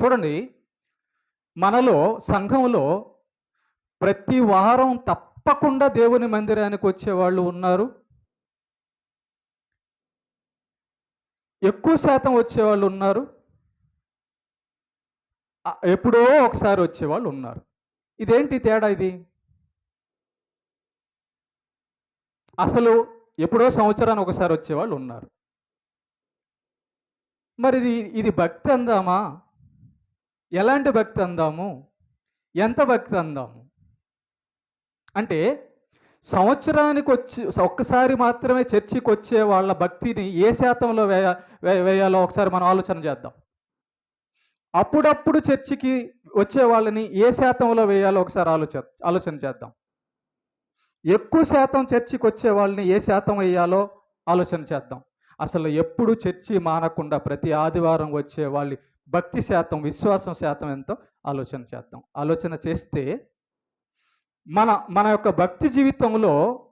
చూడండి, మనలో సంఘంలో ప్రతి వారం తప్పకుండా దేవుని మందిరానికి వచ్చేవాళ్ళు ఉన్నారు. ఎక్కువ శాతం వచ్చేవాళ్ళు ఉన్నారు. ఎప్పుడో ఒకసారి వచ్చేవాళ్ళు ఉన్నారు. ఇదేంటి తేడా ఇది? అసలు ఎప్పుడో సంవత్సరానికి ఒకసారి వచ్చేవాళ్ళు ఉన్నారు. మరి ఇది భక్తి అందామా? ఎలాంటి భక్తి అందాము? ఎంత భక్తి అందాము? అంటే సంవత్సరానికొచ్చి ఒక్కసారి మాత్రమే చర్చికొచ్చే వాళ్ళ భక్తిని ఏ శాతంలో వేయాలో ఒకసారి మనం ఆలోచన చేద్దాం. అప్పుడప్పుడు చర్చికి వచ్చే వాళ్ళని ఏ శాతంలో వేయాలో ఒకసారి ఆలోచన చేద్దాం. ఎక్కువ శాతం చర్చికొచ్చే వాళ్ళని ఏ శాతం వేయాలో ఆలోచన చేద్దాం. అసలు ఎప్పుడు చర్చి మానకుండా ప్రతి ఆదివారం వచ్చే వాళ్ళ భక్తి శాతం, విశ్వాసం శాతం ఎంతో ఆలోచన చేద్దాం. ఆలోచన చేస్తే మన మన యొక్క భక్తి జీవితంలో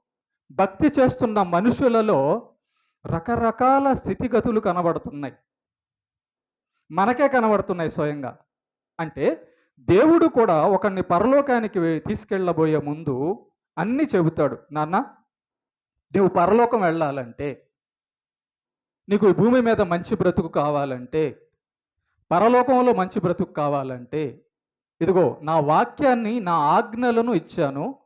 భక్తి చేస్తున్న మనుషులలో రకరకాల స్థితిగతులు కనబడుతున్నాయి. మనకే కనబడుతున్నాయి స్వయంగా. అంటే దేవుడు కూడా ఒకరిని పరలోకానికి తీసుకెళ్ళబోయే ముందు అన్నీ చెబుతాడు. నాన్న, నువ్వు పరలోకం వెళ్ళాలంటే, నీకు ఈ భూమి మీద మంచి బ్రతుకు కావాలంటే, పరలోకంలో మంచి బ్రతుకు కావాలంటే, ఇదిగో నా వాక్యాన్ని, నా ఆజ్ఞలను ఇచ్చాను,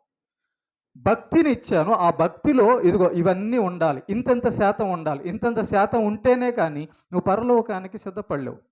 భక్తిని ఇచ్చాను. ఆ భక్తిలో ఇదిగో ఇవన్నీ ఉండాలి. ఇంతంత శాతం ఉండాలి. ఇంతంత శాతం ఉంటేనే కానీ నువ్వు పరలోకానికి సిద్ధపడలేవు.